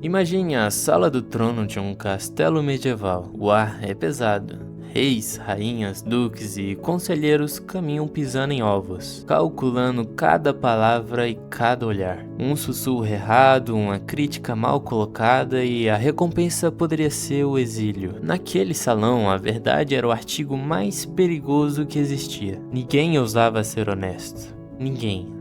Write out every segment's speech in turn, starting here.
Imagine a sala do trono de um castelo medieval. O ar é pesado. Reis, rainhas, duques e conselheiros caminham pisando em ovos, calculando cada palavra e cada olhar. Um sussurro errado, uma crítica mal colocada e a recompensa poderia ser o exílio. Naquele salão, a verdade era o artigo mais perigoso que existia. Ninguém ousava ser honesto. Ninguém.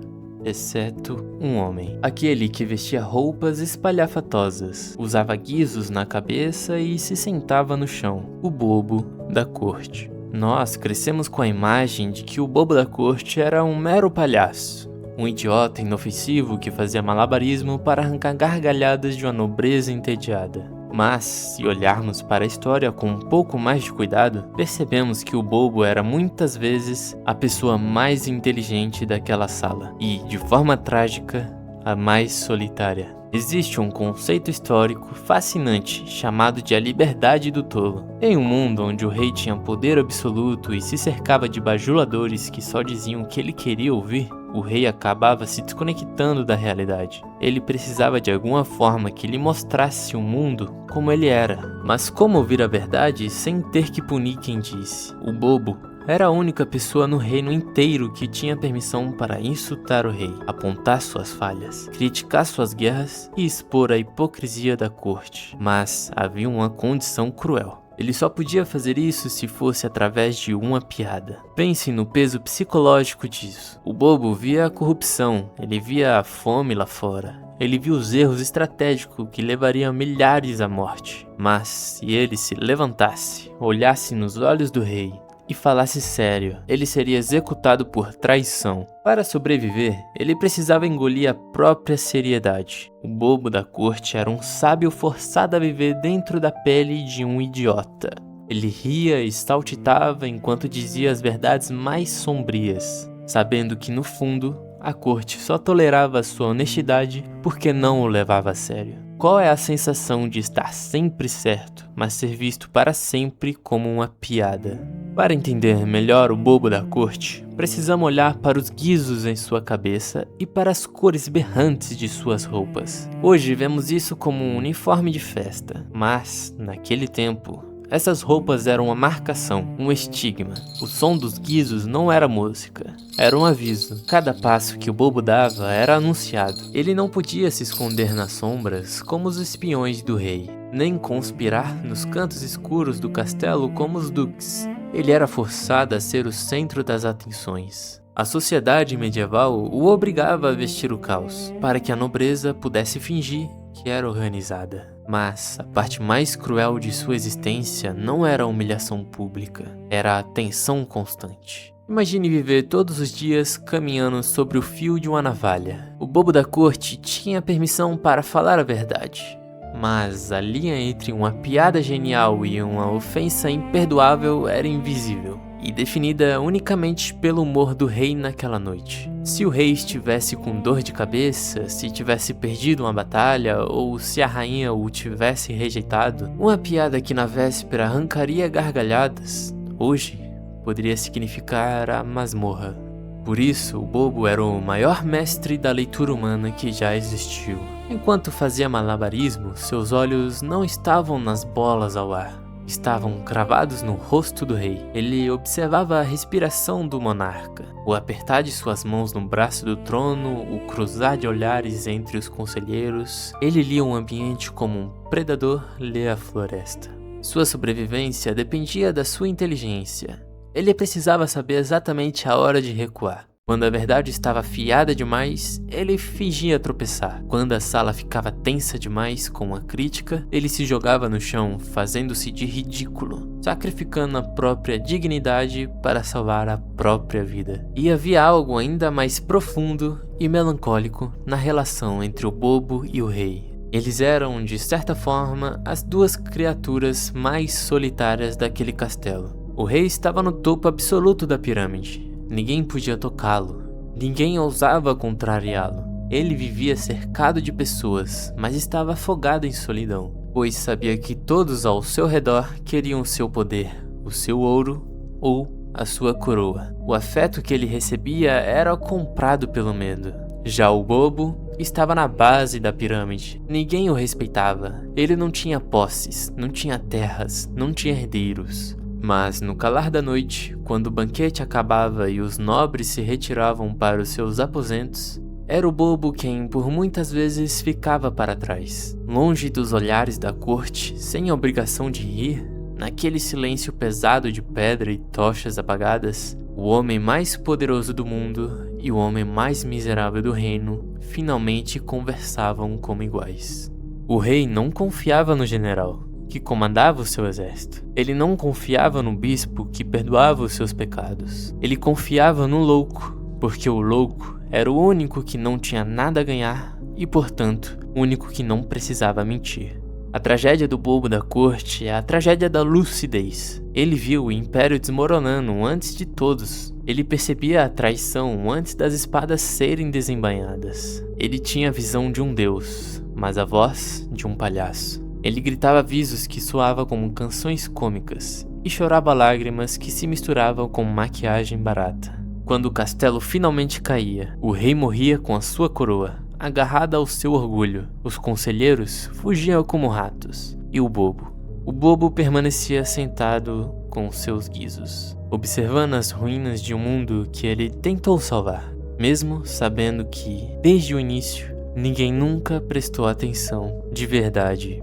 Exceto um homem. Aquele que vestia roupas espalhafatosas, usava guizos na cabeça e se sentava no chão. O bobo da corte. Nós crescemos com a imagem de que o bobo da corte era um mero palhaço. Um idiota inofensivo que fazia malabarismo para arrancar gargalhadas de uma nobreza entediada. Mas, se olharmos para a história com um pouco mais de cuidado, percebemos que o bobo era muitas vezes a pessoa mais inteligente daquela sala e, de forma trágica, a mais solitária. Existe um conceito histórico fascinante chamado de a liberdade do tolo. Em um mundo onde o rei tinha poder absoluto e se cercava de bajuladores que só diziam o que ele queria ouvir, o rei acabava se desconectando da realidade. Ele precisava de alguma forma que lhe mostrasse o mundo como ele era. Mas como ouvir a verdade sem ter que punir quem disse? O bobo era a única pessoa no reino inteiro que tinha permissão para insultar o rei, apontar suas falhas, criticar suas guerras e expor a hipocrisia da corte. Mas havia uma condição cruel. Ele só podia fazer isso se fosse através de uma piada. Pense no peso psicológico disso. O bobo via a corrupção, ele via a fome lá fora. Ele viu os erros estratégicos que levariam milhares à morte. Mas se ele se levantasse, olhasse nos olhos do rei e falasse sério, ele seria executado por traição. Para sobreviver, ele precisava engolir a própria seriedade. O bobo da corte era um sábio forçado a viver dentro da pele de um idiota. Ele ria e saltitava enquanto dizia as verdades mais sombrias, sabendo que no fundo, a corte só tolerava sua honestidade porque não o levava a sério. Qual é a sensação de estar sempre certo, mas ser visto para sempre como uma piada? Para entender melhor o bobo da corte, precisamos olhar para os guizos em sua cabeça e para as cores berrantes de suas roupas. Hoje vemos isso como um uniforme de festa, mas, naquele tempo, essas roupas eram uma marcação, um estigma. O som dos guizos não era música, era um aviso. Cada passo que o bobo dava era anunciado. Ele não podia se esconder nas sombras como os espiões do rei, nem conspirar nos cantos escuros do castelo como os duques. Ele era forçado a ser o centro das atenções. A sociedade medieval o obrigava a vestir o caos, para que a nobreza pudesse fingir que era organizada. Mas a parte mais cruel de sua existência não era a humilhação pública, era a tensão constante. Imagine viver todos os dias caminhando sobre o fio de uma navalha. O bobo da corte tinha permissão para falar a verdade, mas a linha entre uma piada genial e uma ofensa imperdoável era invisível e definida unicamente pelo humor do rei naquela noite. Se o rei estivesse com dor de cabeça, se tivesse perdido uma batalha ou se a rainha o tivesse rejeitado, uma piada que na véspera arrancaria gargalhadas, hoje poderia significar a masmorra. Por isso, o bobo era o maior mestre da leitura humana que já existiu. Enquanto fazia malabarismo, seus olhos não estavam nas bolas ao ar. Estavam cravados no rosto do rei. Ele observava a respiração do monarca, o apertar de suas mãos no braço do trono, o cruzar de olhares entre os conselheiros. Ele lia o ambiente como um predador lê a floresta. Sua sobrevivência dependia da sua inteligência. Ele precisava saber exatamente a hora de recuar. Quando a verdade estava afiada demais, ele fingia tropeçar. Quando a sala ficava tensa demais com uma crítica, ele se jogava no chão, fazendo-se de ridículo, sacrificando a própria dignidade para salvar a própria vida. E havia algo ainda mais profundo e melancólico na relação entre o bobo e o rei. Eles eram, de certa forma, as duas criaturas mais solitárias daquele castelo. O rei estava no topo absoluto da pirâmide. Ninguém podia tocá-lo. Ninguém ousava contrariá-lo. Ele vivia cercado de pessoas, mas estava afogado em solidão, pois sabia que todos ao seu redor queriam o seu poder, o seu ouro ou a sua coroa. O afeto que ele recebia era comprado pelo medo. Já o bobo estava na base da pirâmide. Ninguém o respeitava. Ele não tinha posses, não tinha terras, não tinha herdeiros. Mas no calar da noite, quando o banquete acabava e os nobres se retiravam para os seus aposentos, era o bobo quem por muitas vezes ficava para trás, longe dos olhares da corte, sem a obrigação de rir, naquele silêncio pesado de pedra e tochas apagadas. O homem mais poderoso do mundo e o homem mais miserável do reino finalmente conversavam como iguais. O rei não confiava no general que comandava o seu exército. Ele não confiava no bispo que perdoava os seus pecados. Ele confiava no louco, porque o louco era o único que não tinha nada a ganhar e, portanto, o único que não precisava mentir. A tragédia do bobo da corte é a tragédia da lucidez. Ele viu o império desmoronando antes de todos. Ele percebia a traição antes das espadas serem desembainhadas. Ele tinha a visão de um deus, mas a voz de um palhaço. Ele gritava avisos que soavam como canções cômicas e chorava lágrimas que se misturavam com maquiagem barata. Quando o castelo finalmente caía, o rei morria com a sua coroa, agarrada ao seu orgulho. Os conselheiros fugiam como ratos. E o bobo permanecia sentado com seus guizos, observando as ruínas de um mundo que ele tentou salvar, mesmo sabendo que, desde o início, ninguém nunca prestou atenção de verdade